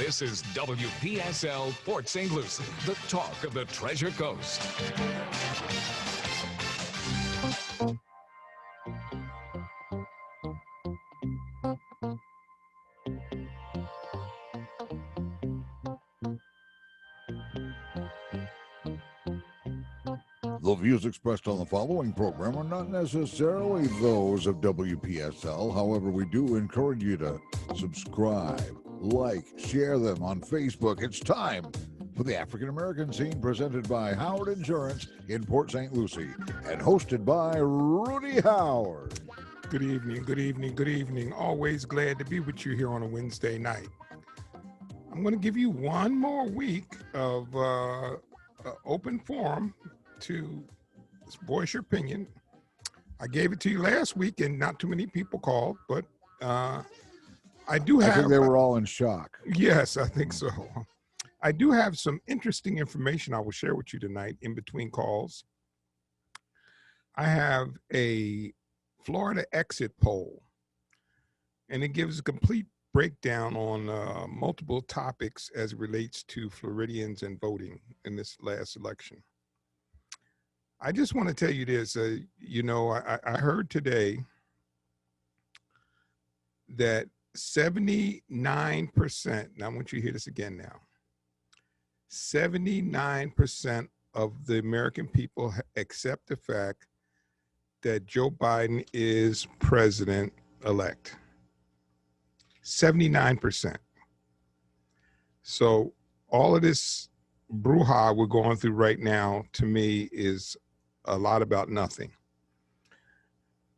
This is WPSL Port St. Lucie, the talk of the Treasure Coast. The views expressed on the following program are not necessarily those of WPSL. However, we do encourage you to subscribe, like, share them on Facebook. It's time for the African American Scene, presented by Howard Insurance in Port St. Lucie and hosted by Rudy Howard. Good evening, good evening, good evening. Always glad to be with you here on a Wednesday night. I'm going to give you one more week of open forum to voice your opinion. I gave it to you last week and not too many people called, but I think they were all in shock. Yes, I think so. I do have some interesting information I will share with you tonight in between calls. I have a Florida exit poll, and it gives a complete breakdown on multiple topics as it relates to Floridians and voting in this last election. I just want to tell you this, I heard today that 79%, and I want you to hear this again now, 79% of the American people accept the fact that Joe Biden is president-elect. 79%. So all of this brouhaha we're going through right now, to me, is a lot about nothing.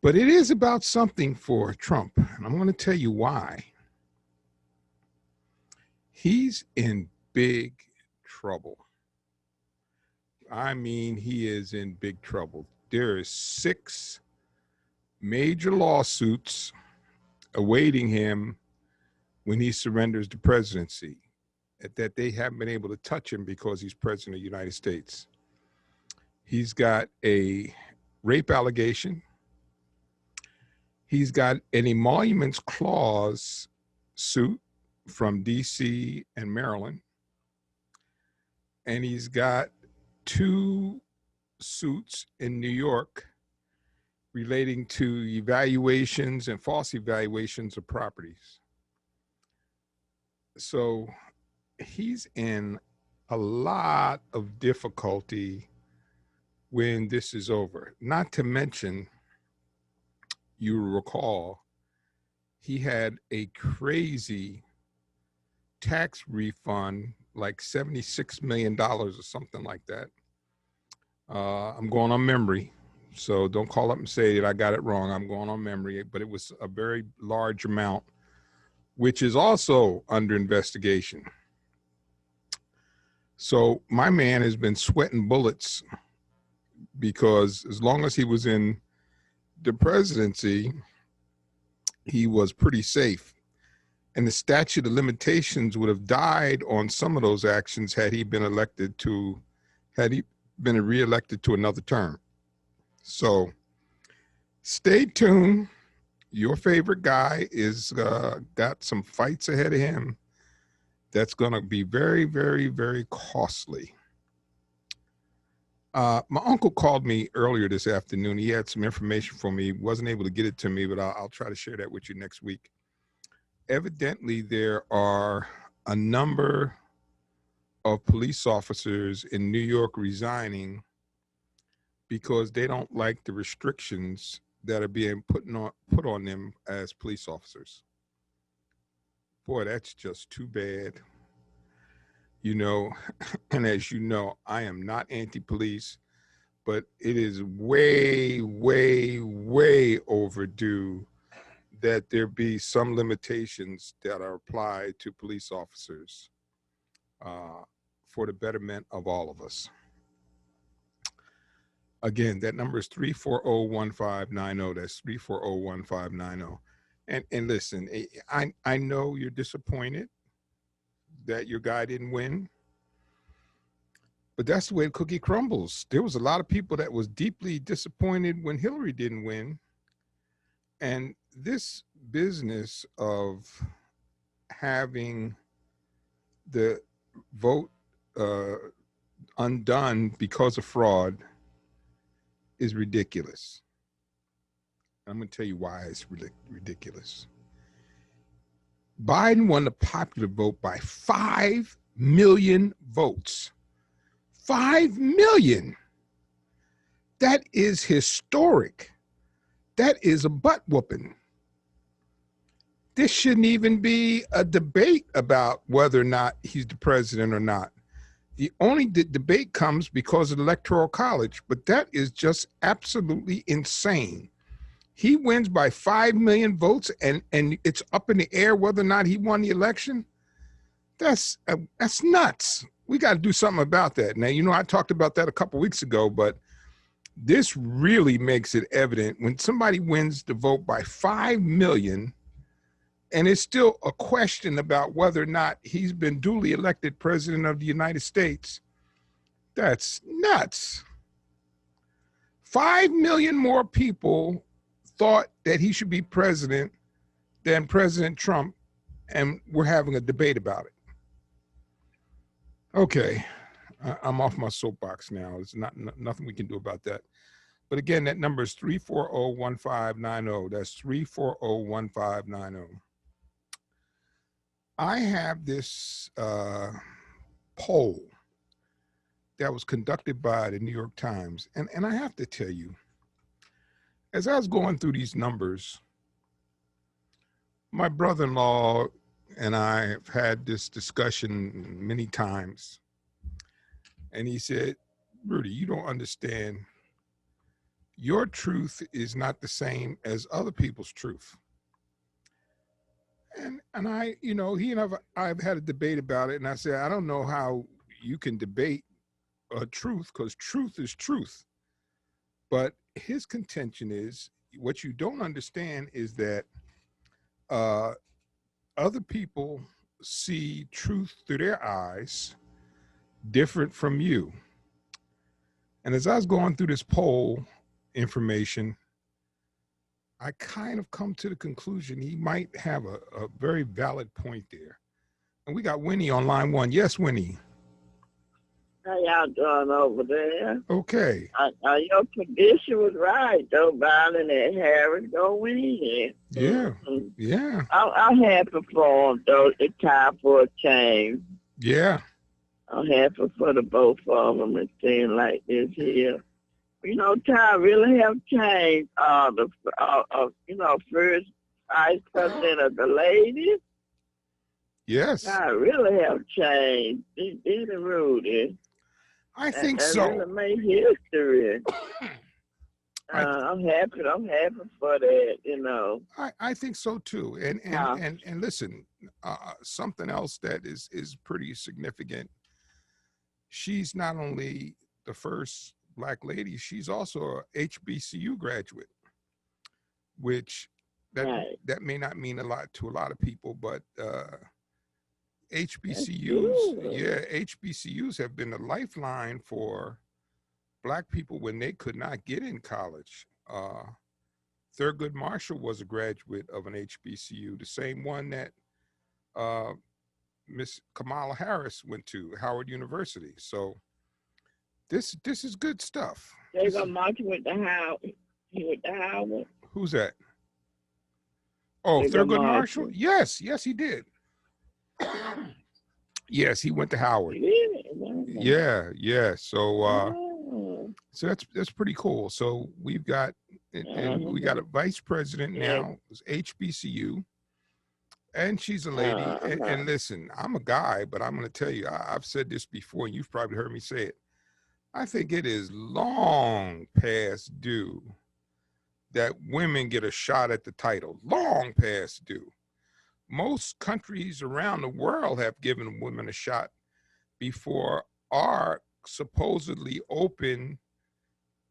But it is about something for Trump, and I'm going to tell you why. He's in big trouble. I mean, he is in big trouble. There are 6 major lawsuits awaiting him when he surrenders the presidency, that they haven't been able to touch him because he's president of the United States. He's got a rape allegation. He's got an emoluments clause suit from DC and Maryland. And he's got 2 suits in New York relating to evaluations and false evaluations of properties. So he's in a lot of difficulty when this is over. Not to mention, you recall, he had a crazy tax refund, like $76 million or something like that. I'm going on memory, so don't call up and say that I got it wrong. I'm going on memory, but it was a very large amount, which is also under investigation. So my man has been sweating bullets because as long as he was in the presidency, he was pretty safe. And the statute of limitations would have died on some of those actions had he been reelected to another term. So stay tuned. Your favorite guy is got some fights ahead of him that's going to be very, very, very costly. My uncle called me earlier this afternoon. He had some information for me. He wasn't able to get it to me, but I'll try to share that with you next week. Evidently, there are a number of police officers in New York resigning because they don't like the restrictions that are being put on them as police officers. Boy, that's just too bad. And as you know, I am not anti-police, but it is way, way, way overdue that there be some limitations that are applied to police officers for the betterment of all of us. Again, that number is 340-1590. That's 340-1590. And listen, I know you're disappointed that your guy didn't win, but that's the way the cookie crumbles. There was a lot of people that was deeply disappointed when Hillary didn't win. And this business of having the vote undone because of fraud is ridiculous. I'm going to tell you why it's ridiculous. Biden won the popular vote by 5 million votes. 5 million. That is historic. That is a butt whooping. This shouldn't even be a debate about whether or not he's the president or not. The only debate comes because of the Electoral College, but that is just absolutely insane. He wins by 5 million votes, and it's up in the air whether or not he won the election. That's nuts. We got to do something about that. Now, I talked about that a couple weeks ago, but this really makes it evident when somebody wins the vote by 5 million, and it's still a question about whether or not he's been duly elected president of the United States. That's nuts. 5 million more people thought that he should be president than President Trump, and we're having a debate about it. Okay, I'm off my soapbox now. There's nothing we can do about that. But again, that number is 340-1590. That's 340-1590. I have this poll that was conducted by the New York Times, and I have to tell you, as I was going through these numbers, my brother-in-law and I have had this discussion many times, and he said, Rudy, you don't understand. Your truth is not the same as other people's truth. And I, he and I've had a debate about it, and I said, I don't know how you can debate truth, because truth is truth. But his contention is, what you don't understand is that other people see truth through their eyes different from you. And as I was going through this poll information, I kind of come to the conclusion he might have a very valid point there. And we got Winnie on line one. Yes, Winnie. How y'all doing over there? Okay. Your prediction was right, though. Biden and Harris go win. Yeah. Yeah. I'm happy for them, though. It's time for a change. Yeah. I'm happy for the both of them. It seems like this here. Time really have changed. First vice president of the ladies. Yes. Time really have changed. It Rudy. I think so. Really made history. I'm happy for that. I think so too. And listen, something else that is pretty significant. She's not only the first Black lady, she's also a HBCU graduate, which that may not mean a lot to a lot of people, but HBCUs have been a lifeline for Black people when they could not get in college. Thurgood Marshall was a graduate of an HBCU, the same one that Miss Kamala Harris went to, Howard University. So this is good stuff. Thurgood Marshall went to Howard. He went to Howard. Who's that? Oh, Thurgood Marshall? Yes, he did. Yes, he went to Howard. Yeah. So that's pretty cool. So we've got we got a vice president now, it's HBCU, and she's a lady. And listen, I'm a guy, but I'm going to tell you, I've said this before, and you've probably heard me say it. I think it is long past due that women get a shot at the title. Long past due. Most countries around the world have given women a shot before our supposedly open,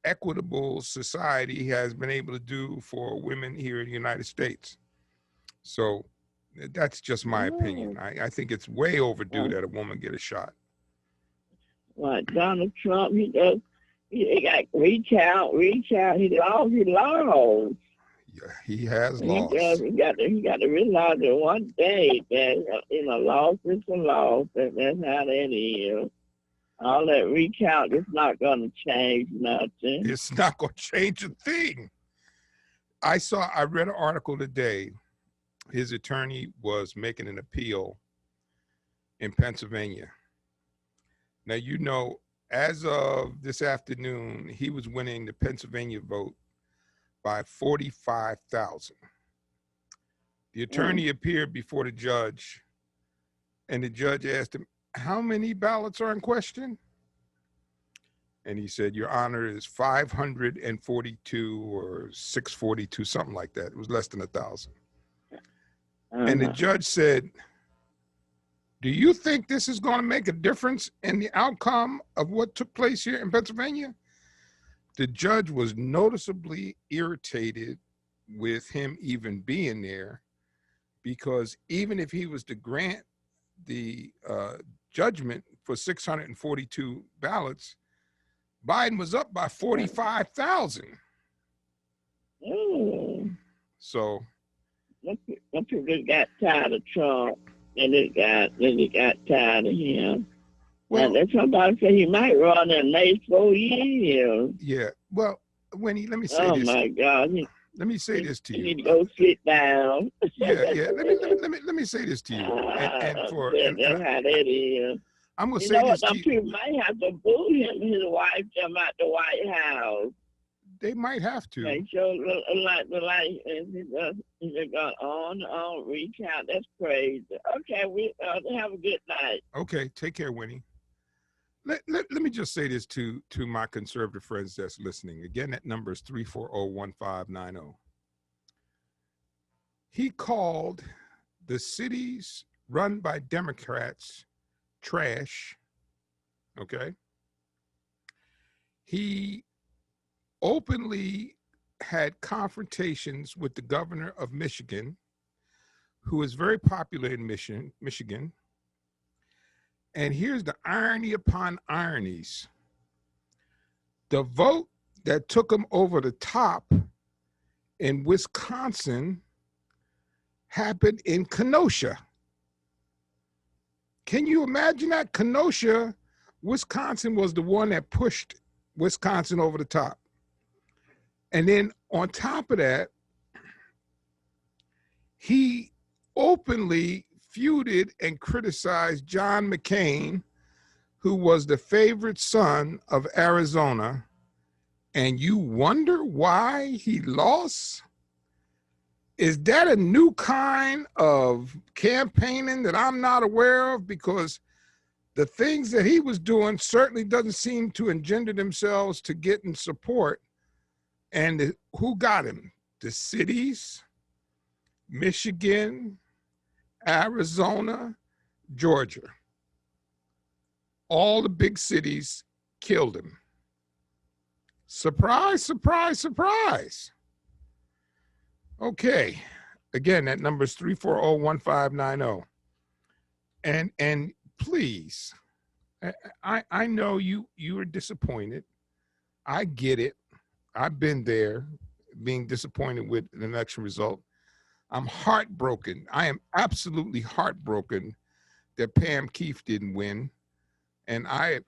equitable society has been able to do for women here in the United States. So that's just my opinion. I think it's way overdue that a woman get a shot. What, Donald Trump, he got reach out. He lost. Yeah, he has He does. lost. He got to realize that one day that loss is a loss, and that's how that is. All that recount is not going to change nothing. It's not going to change a thing. I read an article today. His attorney was making an appeal in Pennsylvania. Now, you know, as of this afternoon, he was winning the Pennsylvania vote by 45,000. The attorney appeared before the judge, and the judge asked him, how many ballots are in question? And he said, Your Honor, is 542 or 642, something like that. It was less than 1,000. And the judge said, do you think this is going to make a difference in the outcome of what took place here in Pennsylvania? The judge was noticeably irritated with him even being there, because even if he was to grant the judgment for 642 ballots, Biden was up by 45,000. So some people got tired of Trump, and they got tired of him. Well, and then somebody said he might run in the next 4 years. Yeah. Well, Winnie, let me say this. Oh my God. Let me say this to you. You need to go sit down. Yeah. Let me say this to you. And how that is. I'm gonna say this to you. People might have to boo him and his wife come out the White House. They might have to. They show like they got on recount. That's crazy. Okay, we have a good night. Okay, take care, Winnie. Let me just say this to my conservative friends that's listening. Again, that number is 340-1590. He called the cities run by Democrats trash. Okay. He openly had confrontations with the governor of Michigan, who is very popular in Michigan. And here's the irony upon ironies. The vote that took him over the top in Wisconsin happened in Kenosha. Can you imagine that? Kenosha, Wisconsin was the one that pushed Wisconsin over the top. And then on top of that, he openly feuded and criticized John McCain, who was the favorite son of Arizona. And you wonder why he lost? Is that a new kind of campaigning that I'm not aware of? Because the things that he was doing certainly doesn't seem to engender themselves to getting support. And who got him? The cities, Michigan, Arizona, Georgia. All the big cities killed him. Surprise, surprise, surprise. Okay. Again, that number is 340-1590. And please, I know you are disappointed. I get it. I've been there, being disappointed with an election result. I'm heartbroken. I am absolutely heartbroken that Pam Keefe didn't win. And I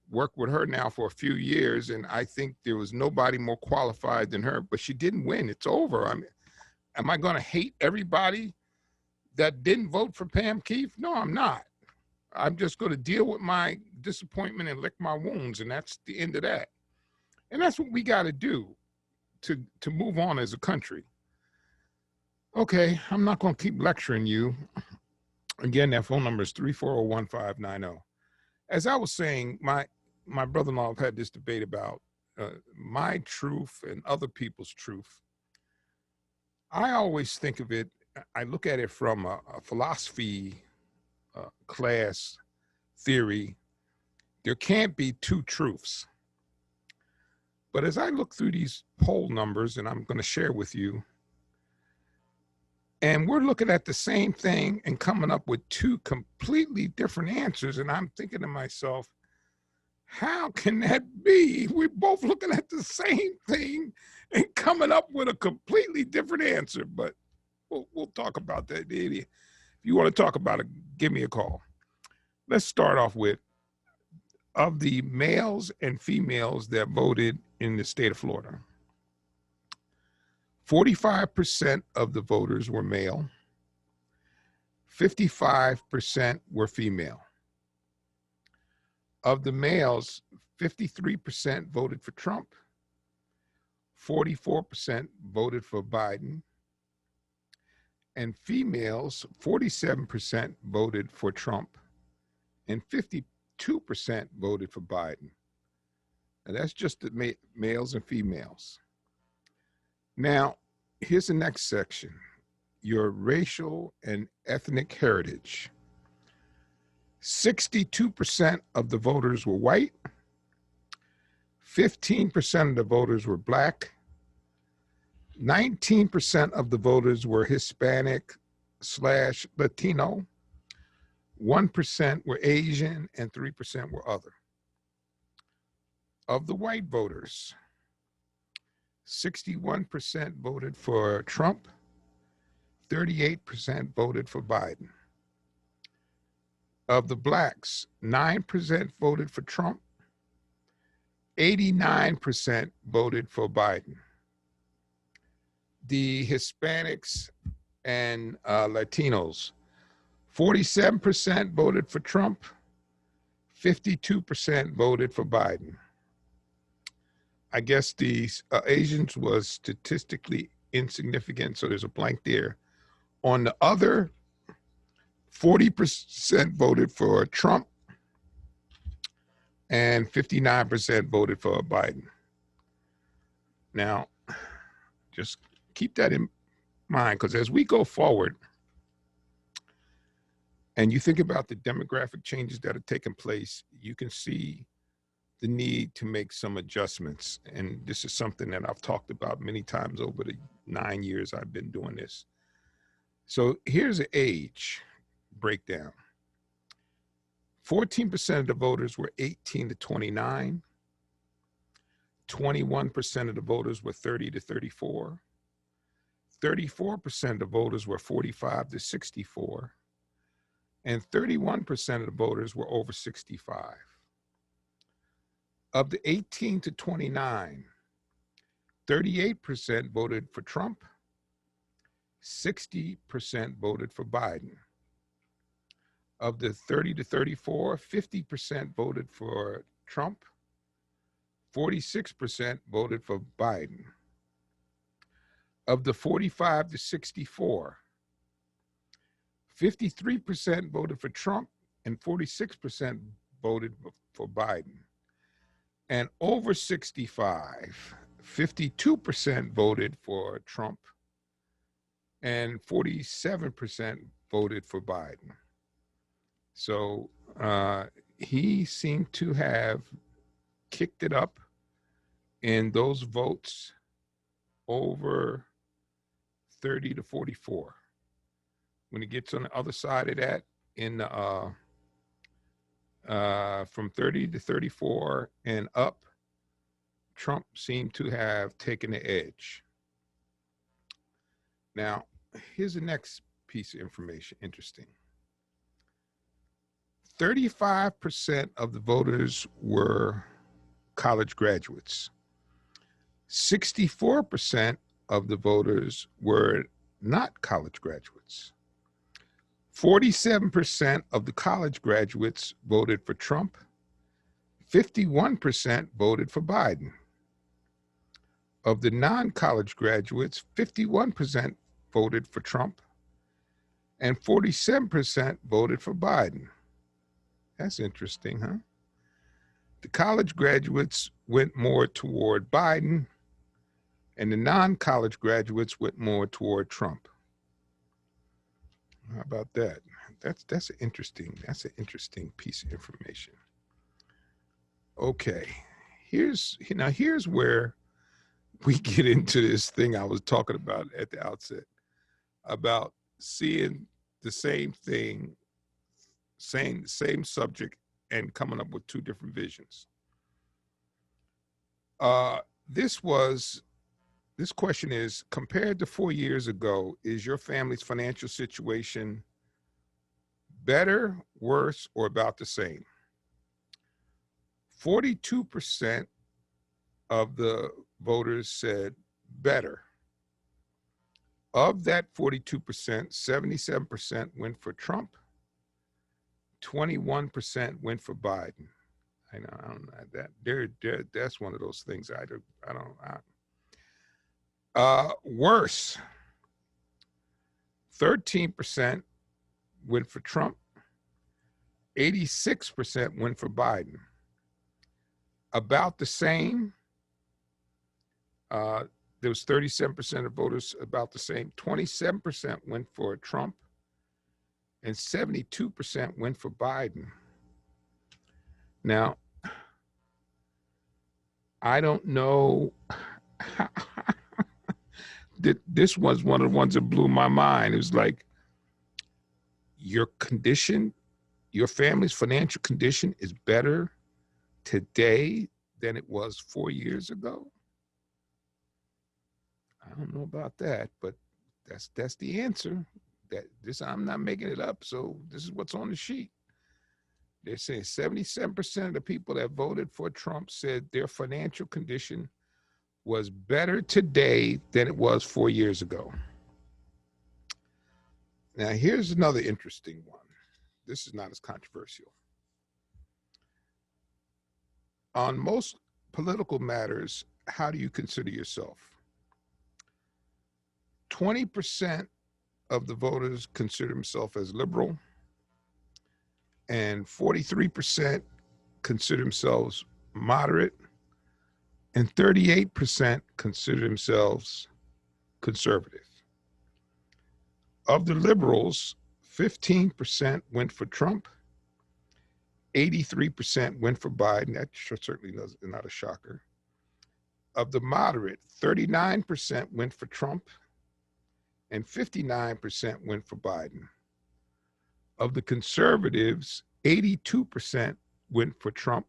worked with her now for a few years, and I think there was nobody more qualified than her, but she didn't win. It's over. I mean, am I going to hate everybody that didn't vote for Pam Keefe? No, I'm not. I'm just going to deal with my disappointment and lick my wounds, and that's the end of that. And that's what we got to do to move on as a country. Okay, I'm not going to keep lecturing you. Again, that phone number is 340-1590. As I was saying, my brother-in-law have had this debate about my truth and other people's truth. I always think of it, I look at it from a philosophy class theory. There can't be two truths. But as I look through these poll numbers, and I'm going to share with you, and we're looking at the same thing and coming up with two completely different answers, and I'm thinking to myself, How can that be? We're both looking at the same thing and coming up with a completely different answer, but we'll talk about that. If you want to talk about it, give me a call. Let's start off with, of the males and females that voted in the state of Florida, 45% of the voters were male, 55% were female. Of the males, 53% voted for Trump, 44% voted for Biden, and females, 47% voted for Trump, and 52% voted for Biden. And that's just the males and females. Now, here's the next section, your racial and ethnic heritage. 62% of the voters were white, 15% of the voters were black, 19% of the voters were Hispanic/Latino, 1% were Asian, and 3% were other. Of the white voters, 61% voted for Trump, 38% voted for Biden. Of the blacks, 9% voted for Trump, 89% voted for Biden. The Hispanics and Latinos, 47% voted for Trump, 52% voted for Biden. I guess the Asians was statistically insignificant, so there's a blank there. On the other, 40% voted for Trump and 59% voted for Biden. Now, just keep that in mind, because as we go forward and you think about the demographic changes that are taking place, you can see the need to make some adjustments. And this is something that I've talked about many times over the 9 years I've been doing this. So here's an age breakdown. 14% of the voters were 18 to 29. 21% of the voters were 30 to 34. 34% of the voters were 45 to 64. And 31% of the voters were over 65. Of the 18 to 29, 38% voted for Trump, 60% voted for Biden. Of the 30 to 34, 50% voted for Trump, 46% voted for Biden. Of the 45 to 64, 53% voted for Trump and 46% voted for Biden. And over 65, 52% voted for Trump and 47% voted for Biden. So he seemed to have kicked it up in those votes over 30 to 44. When it gets on the other side of that, in from 30 to 34 and up, Trump seemed to have taken the edge. Now, here's the next piece of information, interesting. 35% of the voters were college graduates. 64% of the voters were not college graduates. 47% of the college graduates voted for Trump. 51% voted for Biden. Of the non-college graduates, 51% voted for Trump and 47% voted for Biden. That's interesting, huh? The college graduates went more toward Biden, and the non-college graduates went more toward Trump. How about that? That's an interesting piece of information. Okay, here's where we get into this thing I was talking about at the outset, about seeing the same thing, same subject, and coming up with two different visions. This question is, compared to 4 years ago, is your family's financial situation better, worse, or about the same? 42% of the voters said better. Of that 42%, 77% went for Trump, 21% went for Biden. I don't know that. That's one of those things worse, 13% went for Trump, 86% went for Biden. About the same, there was 37% of voters, about the same. 27% went for Trump, and 72% went for Biden. Now, I don't know. This was one of the ones that blew my mind. It was like, your condition, your family's financial condition is better today than it was 4 years ago. I don't know about that, but that's the answer. I'm not making it up, so this is what's on the sheet. They're saying 77% of the people that voted for Trump said their financial condition was better today than it was 4 years ago. Now, here's another interesting one. This is not as controversial. On most political matters, how do you consider yourself? 20% of the voters consider themselves as liberal, and 43% consider themselves moderate, and 38% consider themselves conservative. Of the liberals, 15% went for Trump, 83% went for Biden. That certainly is not a shocker. Of the moderate, 39% went for Trump, and 59% went for Biden. Of the conservatives, 82% went for Trump,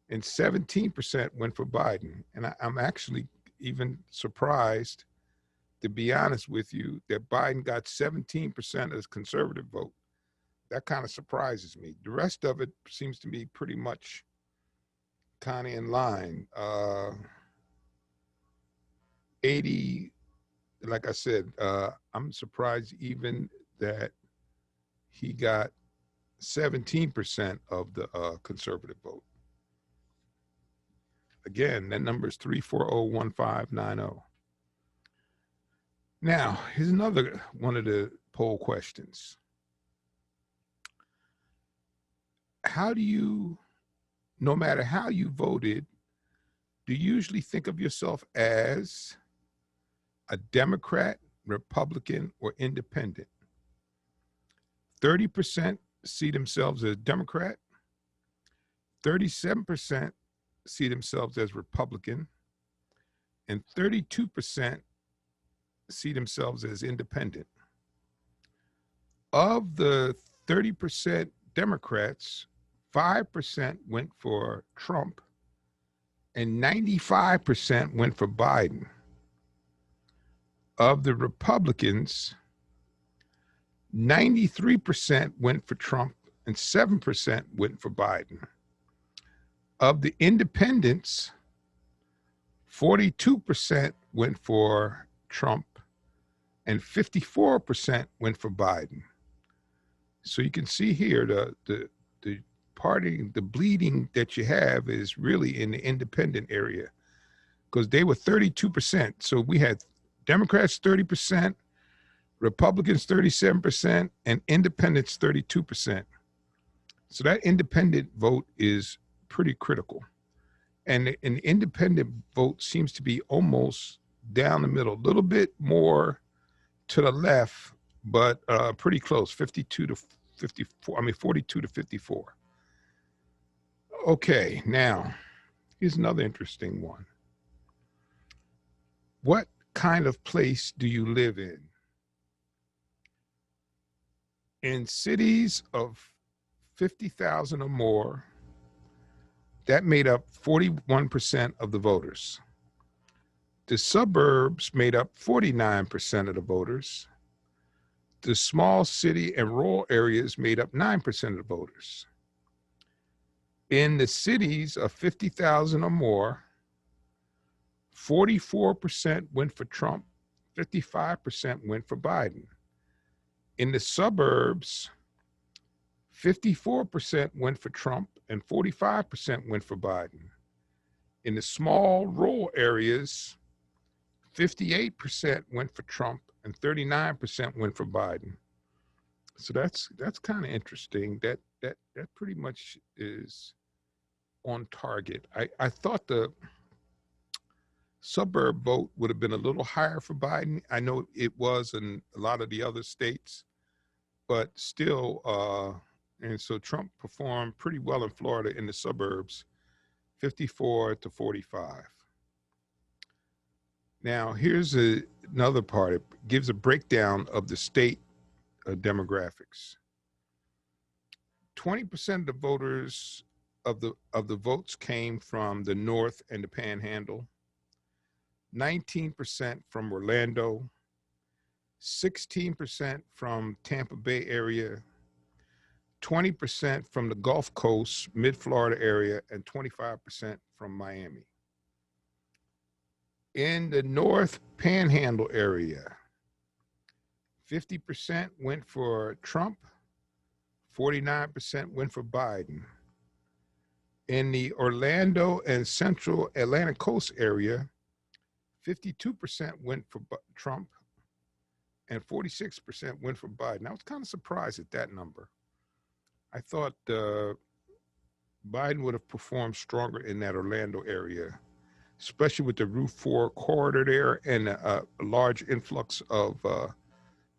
and 17% went for Biden. And I'm actually even surprised, to be honest with you, that Biden got 17% of the conservative vote. That kind of surprises me. The rest of it seems to be pretty much kind of in line. 80, like I said, I'm surprised even that he got 17% of the conservative vote. Again, that number is 340-1590. Now, here's another one of the poll questions. How do you, no matter how you voted, do you usually think of yourself as a Democrat, Republican, or independent? 30% see themselves as Democrat, 37% see themselves as Republican, and 32% see themselves as independent. Of the 30% Democrats, 5% went for Trump, and 95% went for Biden. Of the Republicans, 93% went for Trump, and 7% went for Biden. Of the independents, 42% went for Trump, and 54% went for Biden. So you can see here the party, the bleeding that you have is really in the independent area, because they were 32%. So we had Democrats 30%, Republicans 37%, and independents 32%. So that independent vote is pretty critical. And an independent vote seems to be almost down the middle, a little bit more to the left, but pretty close, 52 to 54, 42 to 54. Okay, now, here's another interesting one. What kind of place do you live in? In cities of 50,000 or more, that made up 41% of the voters. The suburbs made up 49% of the voters. The small city and rural areas made up 9% of the voters. In the cities of 50,000 or more, 44% went for Trump, 55% went for Biden. In the suburbs, 54% went for Trump and 45% went for Biden. In the small rural areas, 58% went for Trump and 39% went for Biden. So that's kind of interesting. That pretty much is on target. I thought the suburb vote would have been a little higher for Biden. I know it was in a lot of the other states, but still, and so Trump performed pretty well in Florida in the suburbs, 54 to 45. Now, here's another part. It gives a breakdown of the state demographics. 20% of the voters of the votes came from the North and the Panhandle. 19% from Orlando. 16% from Tampa Bay area. 20% from the Gulf Coast, Mid-Florida area, and 25% from Miami. In the North Panhandle area, 50% went for Trump, 49% went for Biden. In the Orlando and Central Atlantic Coast area, 52% went for Trump and 46% went for Biden. I was kind of surprised at that number. I thought Biden would have performed stronger in that Orlando area, especially with the Route 4 corridor there and a large influx of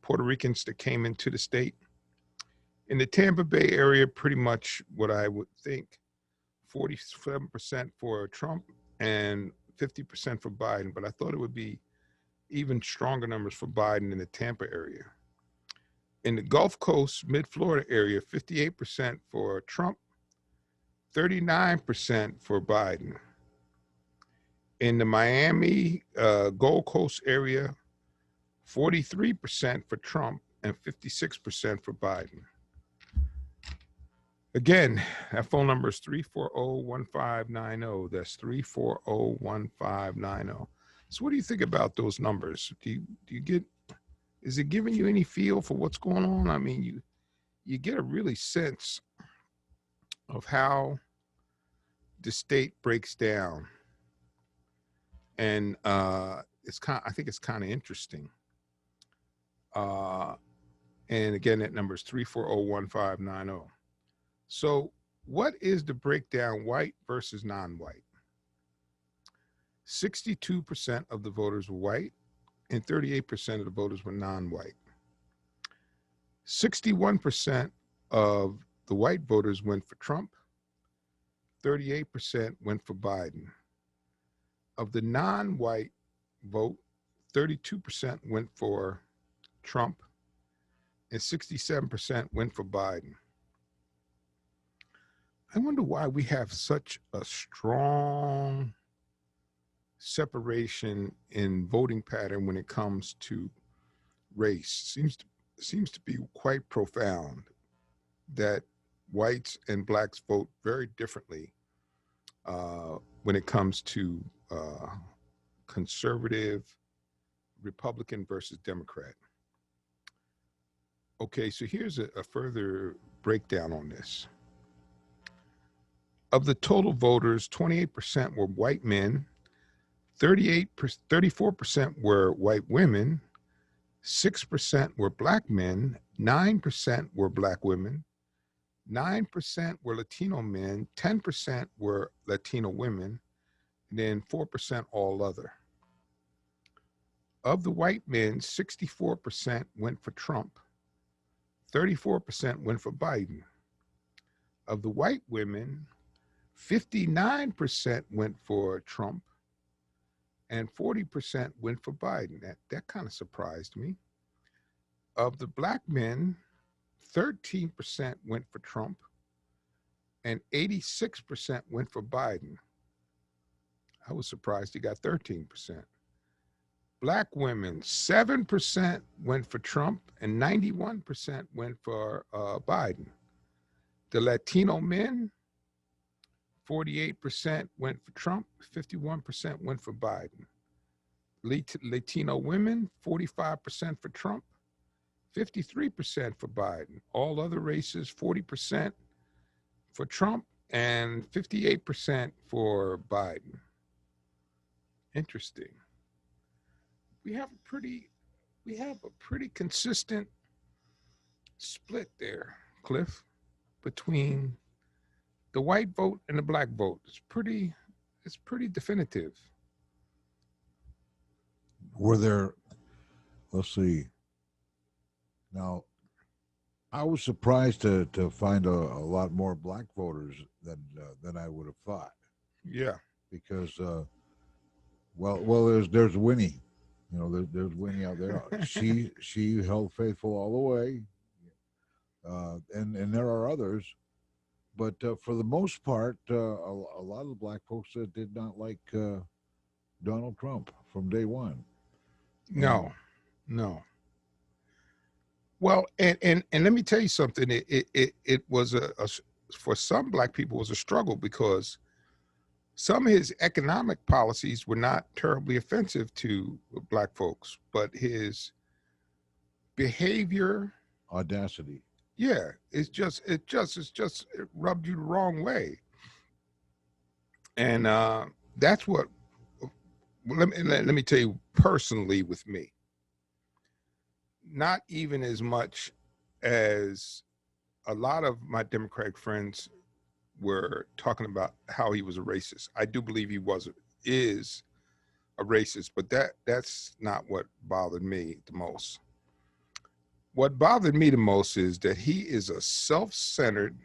Puerto Ricans that came into the state. In the Tampa Bay area, pretty much what I would think, 47% for Trump and 50% for Biden, but I thought it would be even stronger numbers for Biden in the Tampa area. In the Gulf Coast, Mid-Florida area, 58% for Trump, 39% for Biden. In the Miami, Gold Coast area, 43% for Trump and 56% for Biden. Again, that phone number is 340-1590. That's 340-1590. So what do you think about those numbers? Do you get, is it giving you any feel for what's going on? I mean, you get a really sense of how the state breaks down. And I think it's kind of interesting. And again, that number is 340-1590. So what is the breakdown, white versus non-white? 62% of the voters were white and 38% of the voters were non-white. 61% of the white voters went for Trump. 38% went for Biden. Of the non-white vote, 32% went for Trump and 67% went for Biden. I wonder why we have such a strong separation in voting pattern when it comes to race. Seems to be quite profound that whites and blacks vote very differently when it comes to conservative, Republican versus Democrat. Okay, so here's a further breakdown on this. Of the total voters, 28% were white men, 34% were white women, 6% were black men, 9% were black women, 9% were Latino men, 10% were Latino women, and then 4% all other. Of the white men, 64% went for Trump, 34% went for Biden. Of the white women, 59% went for Trump and 40% went for Biden. That kind of surprised me. Of the black men, 13% went for Trump and 86% went for Biden. I was surprised he got 13%. Black women, 7% went for Trump and 91% went for Biden. The Latino men, 48% went for Trump, 51% went for Biden. Latino women, 45% for Trump, 53% for Biden. All other races, 40% for Trump and 58% for Biden. Interesting. We have a pretty consistent split there, Cliff, between the white vote and the black vote. It's pretty definitive. Were there, let's see. Now, I was surprised to find a lot more black voters than I would have thought. Yeah. Because, there's Winnie. You know, there's Winnie out there. She held faithful all the way. And there are others. But for the most part, a lot of the black folks did not like Donald Trump from day one. No. Well, and let me tell you something. It was for some black people, it was a struggle because some of his economic policies were not terribly offensive to black folks, but his behavior, audacity. Yeah, it rubbed you the wrong way. And that's what, let me tell you personally with me, not even as much as a lot of my Democratic friends were talking about how he was a racist. I do believe he is a racist, but that's not what bothered me the most. What bothered me the most is that he is a self-centered,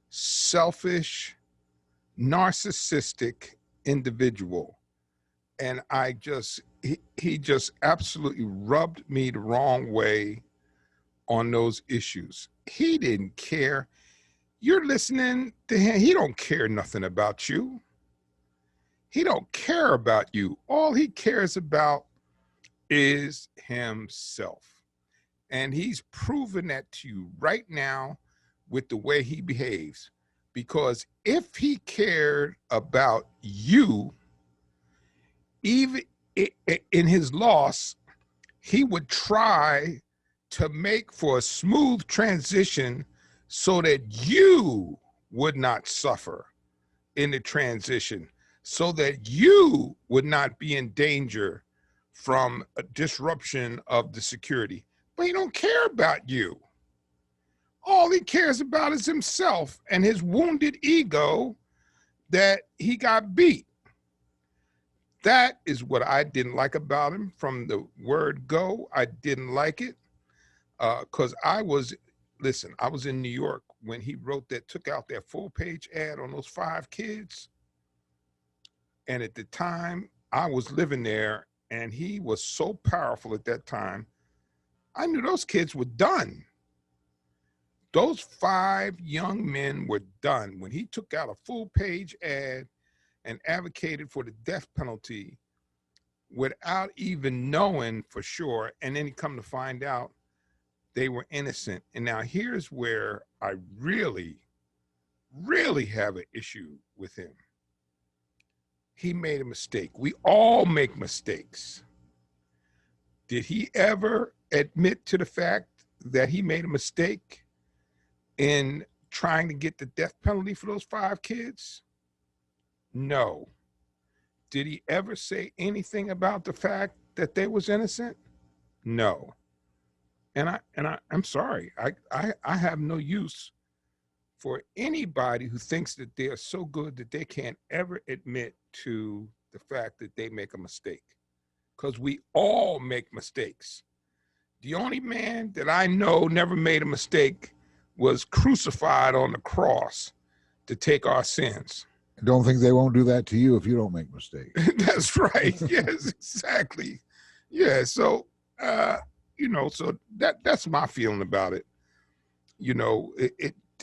selfish, narcissistic individual. And he just absolutely rubbed me the wrong way on those issues. He didn't care. You're listening to him. He don't care nothing about you. He don't care about you. All he cares about is himself. And he's proven that to you right now with the way he behaves. Because if he cared about you, even in his loss, he would try to make for a smooth transition so that you would not suffer in the transition, so that you would not be in danger from a disruption of the security. But he don't care about you. All he cares about is himself and his wounded ego that he got beat. That is what I didn't like about him from the word go. I didn't like it because I was in New York when he took out that full-page ad on those 5 kids. And at the time, I was living there, and he was so powerful at that time. I knew those kids were done. Those 5 young men were done when he took out a full-page ad and advocated for the death penalty without even knowing for sure. And then he come to find out they were innocent. And now here's where I really, really have an issue with him. He made a mistake. We all make mistakes. Did he ever admit to the fact that he made a mistake in trying to get the death penalty for those 5 kids? No. Did he ever say anything about the fact that they was innocent? No. And I'm sorry. I have no use for anybody who thinks that they are so good that they can't ever admit to the fact that they make a mistake. Because we all make mistakes. The only man that I know never made a mistake was crucified on the cross to take our sins. Don't think they won't do that to you if you don't make mistakes. That's right. Yes, exactly. Yeah. So, so that's my feeling about it.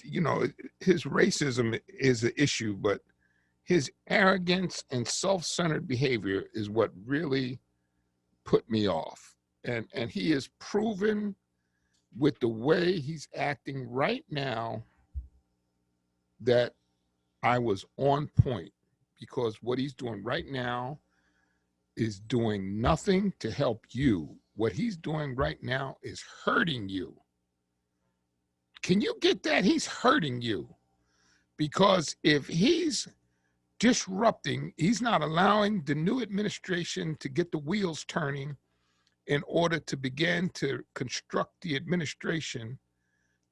you know, his racism is an issue, but his arrogance and self-centered behavior is what really put me off. And he is proven with the way he's acting right now that I was on point, because what he's doing right now is doing nothing to help you. What he's doing right now is hurting you. Can you get that? He's hurting you, because if he's disrupting, he's not allowing the new administration to get the wheels turning in order to begin to construct the administration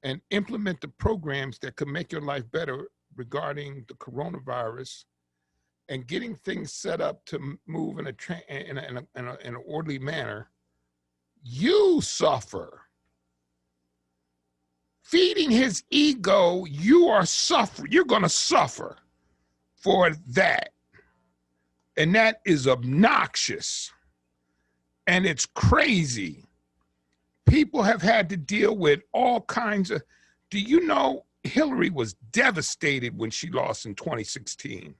and implement the programs that could make your life better regarding the coronavirus, and getting things set up to move in an orderly manner. You suffer. Feeding his ego, you are suffering. You're going to suffer for that. And that is obnoxious. And it's crazy. People have had to deal with all kinds of, do you know Hillary was devastated when she lost in 2016?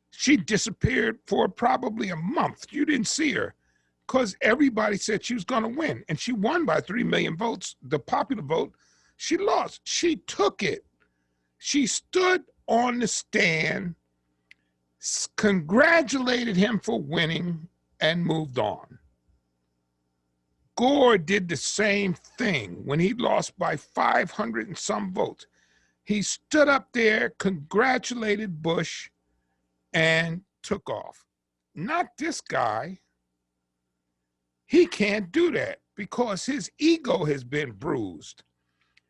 She disappeared for probably a month. You didn't see her because everybody said she was going to win. And she won by 3 million votes, the popular vote. She lost. She took it. She stood on the stand, congratulated him for winning, and moved on. Gore did the same thing when he lost by 500 and some votes. He stood up there, congratulated Bush, and took off. Not this guy. He can't do that because his ego has been bruised.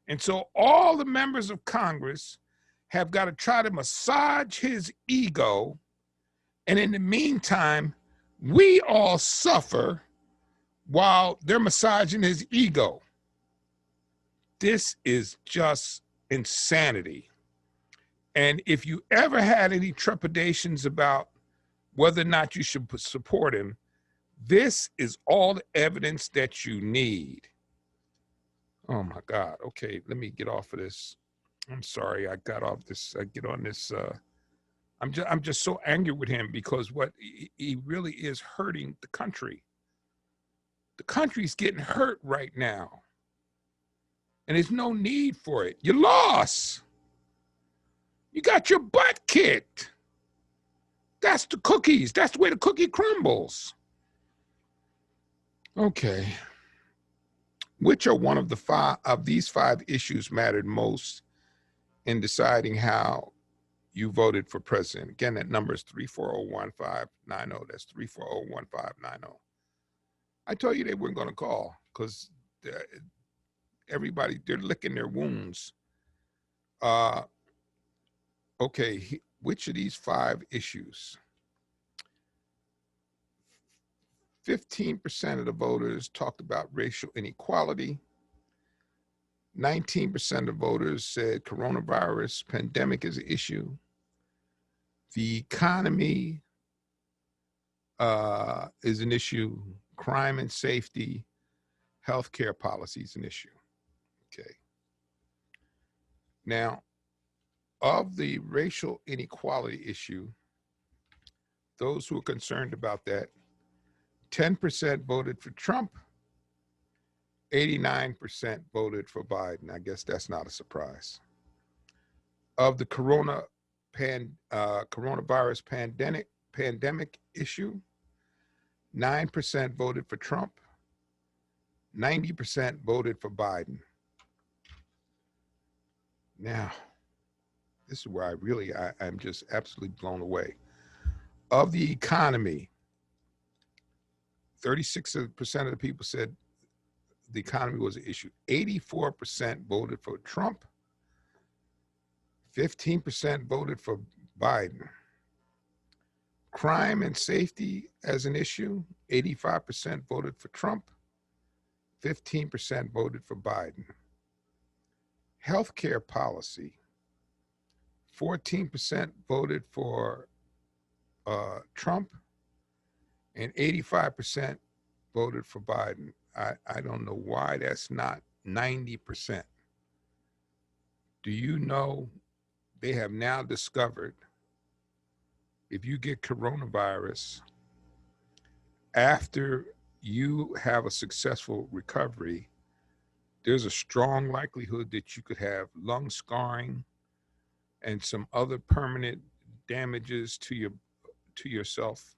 And so all the members of Congress have got to try to massage his ego. And in the meantime, we all suffer while they're massaging his ego. This is just insanity. And if you ever had any trepidations about whether or not you should support him, this is all the evidence that you need. Oh my God. Okay, let me get off of this. I'm sorry I got off this. I get on this. I'm just so angry with him because what he really is hurting the country. The country's getting hurt right now. And there's no need for it. You lost. You got your butt kicked. That's the cookies. That's the way the cookie crumbles. Okay. Which are one of these five issues mattered most in deciding how you voted for president? Again, that number is 340-1590. That's 340-1590. I told you they weren't going to call because everybody, they're licking their wounds. Okay, which of these five issues? 15% of the voters talked about racial inequality. 19% of voters said coronavirus pandemic is an issue. The economy is an issue. Crime and safety, healthcare policy is an issue. Okay. Now, of the racial inequality issue, those who are concerned about that, 10% voted for Trump, 89% voted for Biden. I guess that's not a surprise. Of the coronavirus pandemic issue, 9% voted for Trump, 90% voted for Biden. Now, this is where I'm just absolutely blown away. Of the economy, 36% of the people said the economy was an issue. 84% voted for Trump. 15% voted for Biden. Crime and safety as an issue, 85% voted for Trump. 15% voted for Biden. Healthcare policy, 14% voted for Trump, and 85% voted for Biden. I don't know why that's not 90%. Do you know they have now discovered if you get coronavirus after you have a successful recovery, there's a strong likelihood that you could have lung scarring and some other permanent damages to yourself.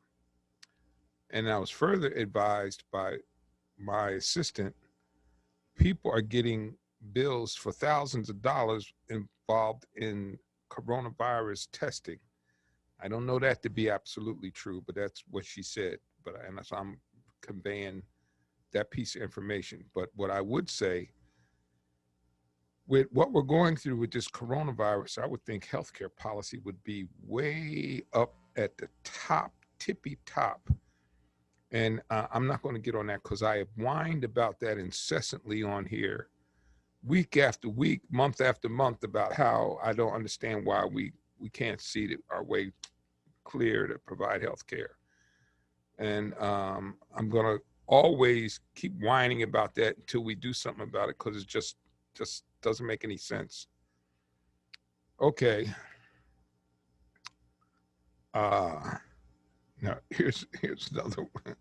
And I was further advised by my assistant, people are getting bills for thousands of dollars involved in coronavirus testing. I don't know that to be absolutely true, but that's what she said. And so I'm conveying that piece of information. But what I would say, with what we're going through with this coronavirus, I would think healthcare policy would be way up at the top, tippy top. And I'm not going to get on that because I have whined about that incessantly on here, week after week, month after month, about how I don't understand why we can't see our way clear to provide health care. And I'm going to always keep whining about that until we do something about it, because it just doesn't make any sense. Okay. Now here's another one.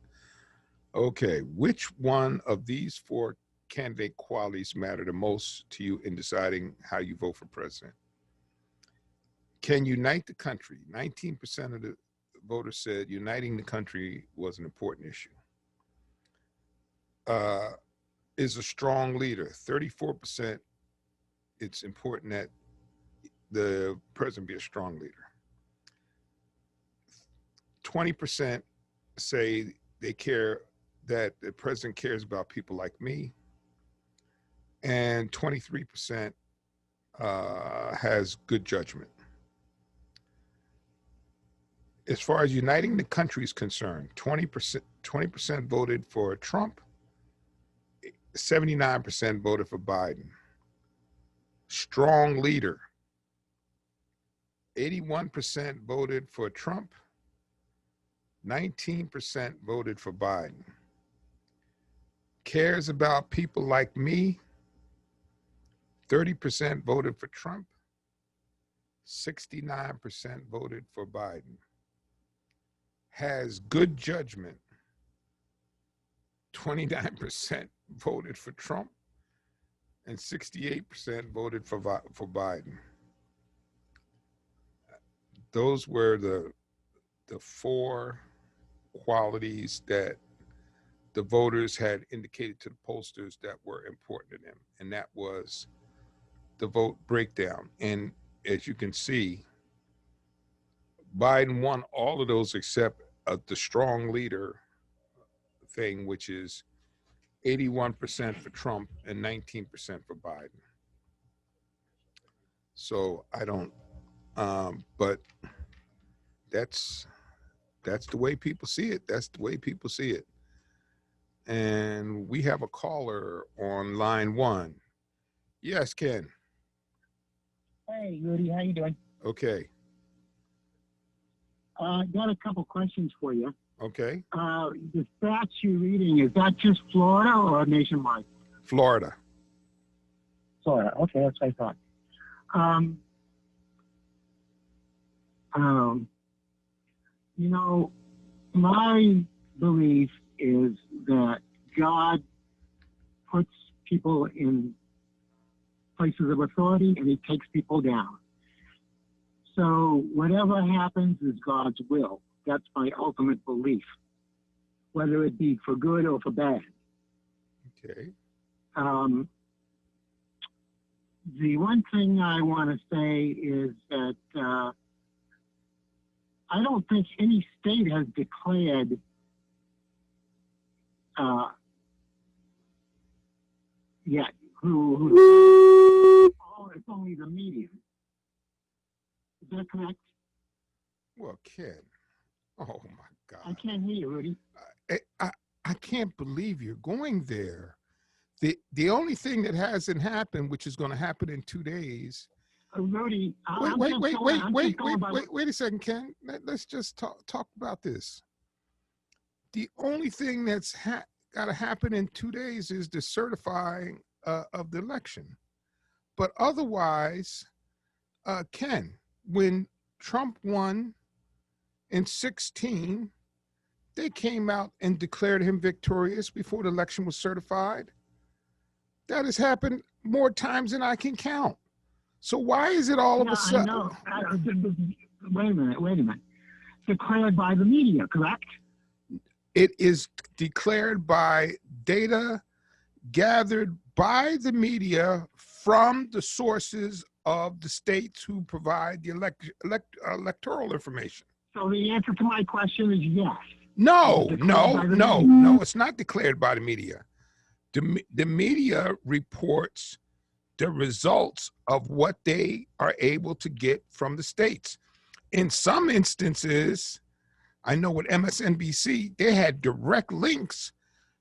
Okay, which one of these four candidate qualities matter the most to you in deciding how you vote for president? Can unite the country? 19% of the voters said uniting the country was an important issue. Is a strong leader? 34%. It's important that the president be a strong leader. 20% say they care, that the president cares about people like me. And 23% has good judgment. As far as uniting the country is concerned, 20% voted for Trump, 79% voted for Biden. Strong leader, 81% voted for Trump, 19% voted for Biden. Cares about people like me, 30% voted for Trump, 69% voted for Biden. Has good judgment, 29% voted for Trump, and 68% voted for Biden. Those were the four qualities that the voters had indicated to the pollsters that were important to them, and that was the vote breakdown. And as you can see, Biden won all of those except the strong leader thing, which is 81% for Trump and 19% for Biden. So I don't, but that's the way people see it. That's the way people see it. And we have a caller on line one. Yes, Ken. Hey, Rudy, how you doing? Okay. Got a couple questions for you. Okay. The stats you're reading, is that just Florida or nationwide? Florida. Florida. Okay, that's what I thought. You know, my belief is that God puts people in places of authority and he takes people down. So whatever happens is God's will. That's my ultimate belief, whether it be for good or for bad. Okay. The one thing I want to say is that I don't think any state has declared yet who oh, it's only the media. Is that correct? Well, Ken, oh my God. I can't hear you, Rudy. I can't believe you're going there. The only thing that hasn't happened, which is going to happen in 2 days. Rudy, Wait a second, Ken. Let's just talk about this. The only thing that's got to happen in 2 days is the certifying of the election. But otherwise, Ken, when Trump won in 2016, they came out and declared him victorious before the election was certified. That has happened more times than I can count. So why is it all of a sudden? I know. Wait a minute. Declared by the media, correct? It is declared by data gathered by the media from the sources of the states who provide the electoral information. So the answer to my question is yes. No, it's not declared by the media. The media reports the results of what they are able to get from the states. In some instances, I know with MSNBC, they had direct links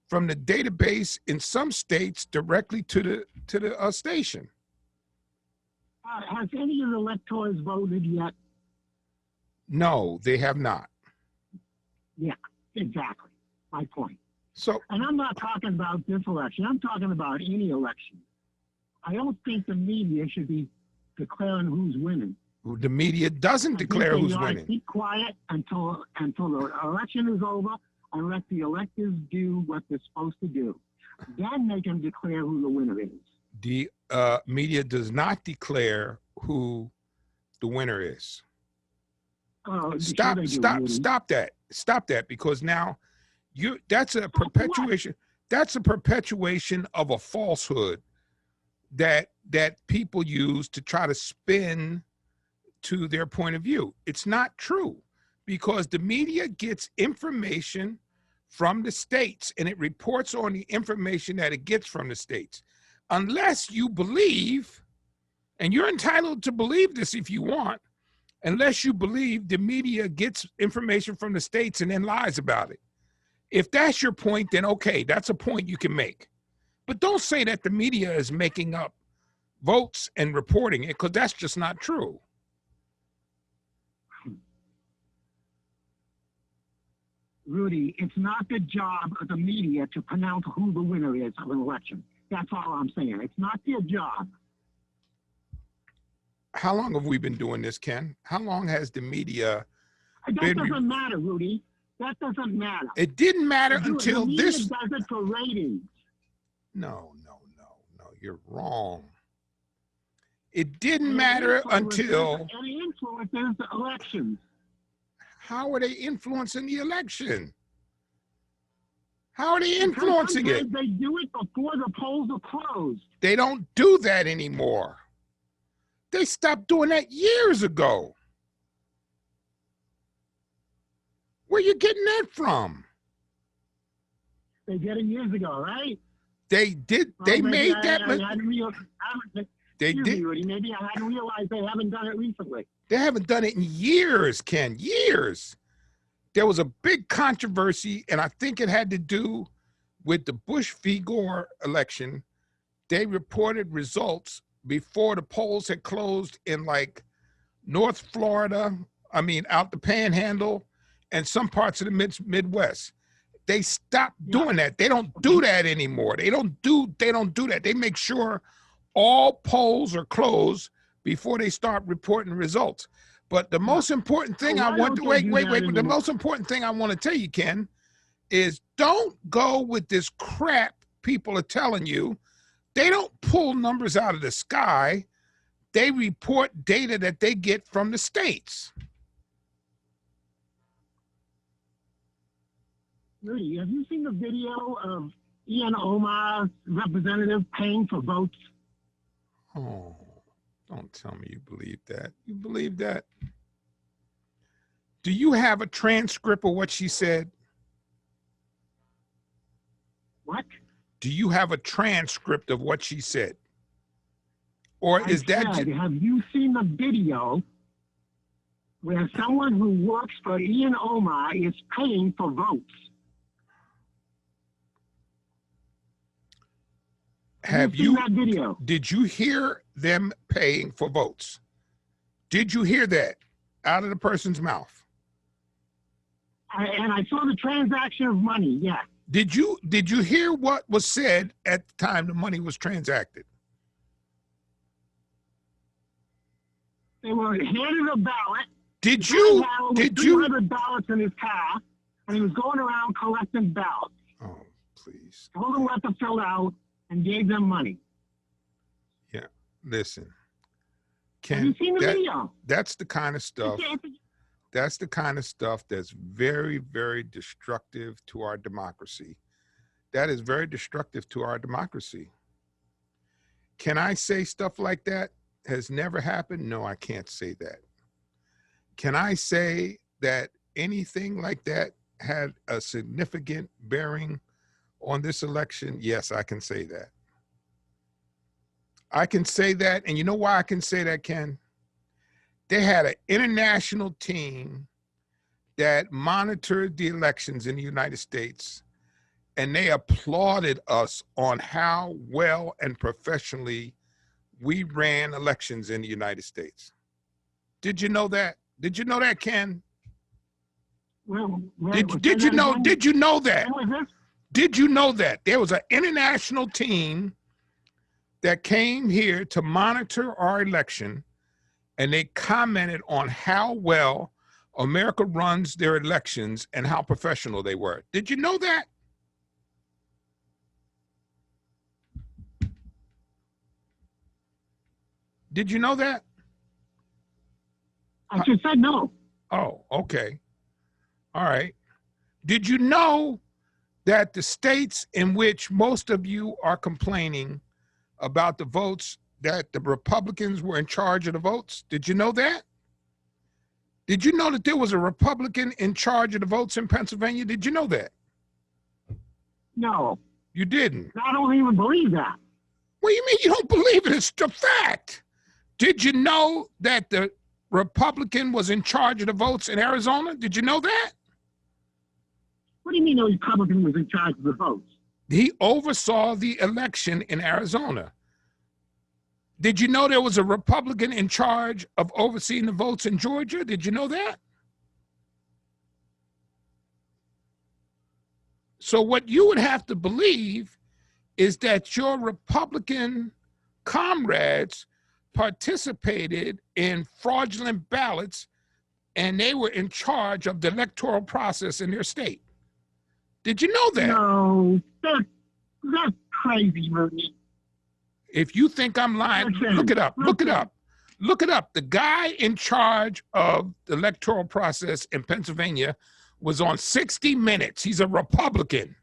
from the database in some states directly to the station. Has any of the electors voted yet? No, they have not. Yeah, exactly. My point. So, and I'm not talking about this election. I'm talking about any election. I don't think the media should be declaring who's winning. The media doesn't declare who's winning. Keep quiet until the election is over and let the electors do what they're supposed to do. Then they can declare who the winner is. The media does not declare who the winner is. Stop that, because now that's a perpetuation. That's a perpetuation of a falsehood that people use to try to spin to their point of view. It's not true, because the media gets information from the states and it reports on the information that it gets from the states. Unless you believe, and you're entitled to believe this if you want, unless you believe the media gets information from the states and then lies about it. If that's your point, then okay, that's a point you can make. But don't say that the media is making up votes and reporting it, because that's just not true. Rudy, it's not the job of the media to pronounce who the winner is of an election. That's all I'm saying. It's not their job. How long have we been doing this, Ken? How long has the media That doesn't matter, Rudy. That doesn't matter. It didn't matter until this. The media does it for ratings. No. You're wrong. It didn't matter until. And it influences the elections. How are they influencing the election? How are they influencing it? They do it before the polls are closed. They don't do that anymore. They stopped doing that years ago. Where you getting that from? They did it years ago, right? They did. They made that. They did. Maybe I hadn't realized they haven't done it recently. They haven't done it in years, Ken. Years. There was a big controversy, and I think it had to do with the Bush v. Gore election. They reported results before the polls had closed in like North Florida, out the Panhandle, and some parts of the Midwest. They stopped doing that. They don't do that anymore. They don't do that. They make sure all polls are closed before they start reporting results. But the most important thing the most important thing I want to tell you, Ken, is don't go with this crap people are telling you. They don't pull numbers out of the sky. They report data that they get from the states. Rudy, have you seen the video of Ian Omar's representative paying for votes? Oh, don't tell me you believe that. You believe that? Do you have a transcript of what she said? What? Do you have a transcript of what she said? Or is that? Have you seen the video where someone who works for Ian Omar is paying for votes? Have you seen that video? Did you hear them paying for votes? Did you hear that out of the person's mouth? And I saw the transaction of money, yeah. Did you hear what was said at the time the money was transacted? They were handed a ballot. Did The you? guy had over Did you? 300 ballots in his car, and he was going around collecting ballots. Oh, please. Told them what to fill out and gave them money. Yeah. Listen, Have you Ken, seen the video? that's the kind of stuff. It's- That's the kind of stuff that's very, very destructive to our democracy. That is very destructive to our democracy. Can I say stuff like that has never happened? No, I can't say that. Can I say that anything like that had a significant bearing on this election? Yes, I can say that. I can say that, and you know why I can say that, Ken? They had an international team that monitored the elections in the United States, and they applauded us on how well and professionally we ran elections in the United States. Did you know that? Did you know that, Ken? Well, Did you know? Did you know that? When was this? Did you know that there was an international team that came here to monitor our election, and they commented on how well America runs their elections and how professional they were? Did you know that? Did you know that? I just said no. Oh, okay. All right. Did you know that the states in which most of you are complaining about the votes, that the Republicans were in charge of the votes? Did you know that? Did you know that there was a Republican in charge of the votes in Pennsylvania? Did you know that? No. You didn't. I don't even believe that. What do you mean you don't believe it? It's the fact. Did you know that the Republican was in charge of the votes in Arizona? Did you know that? What do you mean the Republican was in charge of the votes? He oversaw the election in Arizona. Did you know there was a Republican in charge of overseeing the votes in Georgia? Did you know that? So what you would have to believe is that your Republican comrades participated in fraudulent ballots, and they were in charge of the electoral process in their state. Did you know that? No, that's crazy, Rudy. If you think I'm lying, Listen, look it up. Look it listen. up. Look it up. The guy in charge of the electoral process in Pennsylvania was on 60 Minutes. He's a Republican.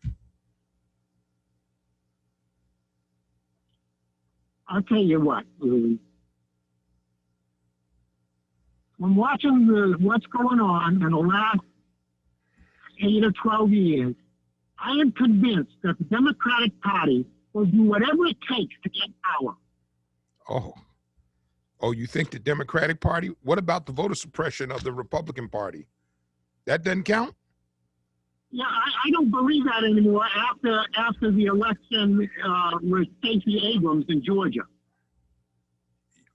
I'll tell you what, Rudy. I'm watching what's going on in the last 8 or 12 years. I am convinced that the Democratic Party will do whatever it takes to get power. Oh, you think the Democratic Party? What about the voter suppression of the Republican Party? That doesn't count? Yeah, I don't believe that anymore after the election with Stacey Abrams in Georgia.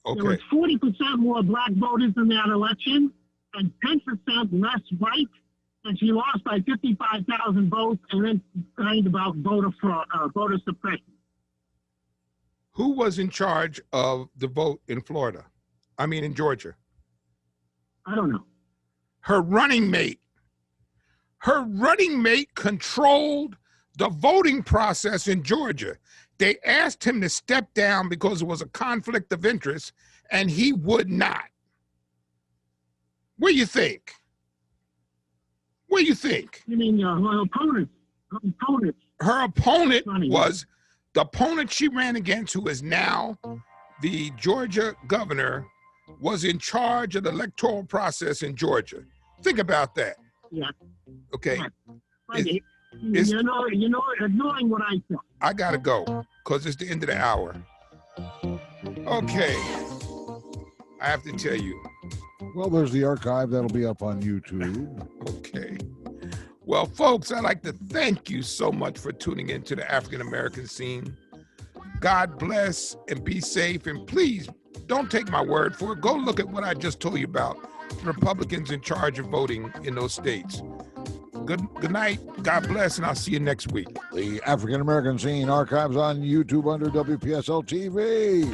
There was Okay. 40% more black voters in that election and 10% less white, and she lost by 55,000 votes and then complained about voter suppression. Who was in charge of the vote in Florida? I mean, in Georgia? I don't know. Her running mate. Her running mate controlled the voting process in Georgia. They asked him to step down because it was a conflict of interest, and he would not. What do you think? What do you think? You mean her opponent? Her opponent Running. was the opponent she ran against, who is now the Georgia governor, was in charge of the electoral process in Georgia. Think about that. Yeah. Okay. Right. It's- You're ignoring what I said. I gotta go because it's the end of the hour. Okay. I have to tell you. Well, there's the archive that'll be up on YouTube. Okay. Well, folks, I'd like to thank you so much for tuning into the African American scene. God bless and be safe. And please don't take my word for it. Go look at what I just told you about Republicans in charge of voting in those states. Good night. God bless, and I'll see you next week. The African American Scene archives on YouTube under WPSL TV.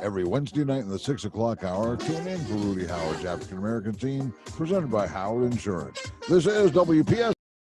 Every Wednesday night in the 6 o'clock hour, tune in for Rudy Howard's African American Scene, presented by Howard Insurance. This is WPS.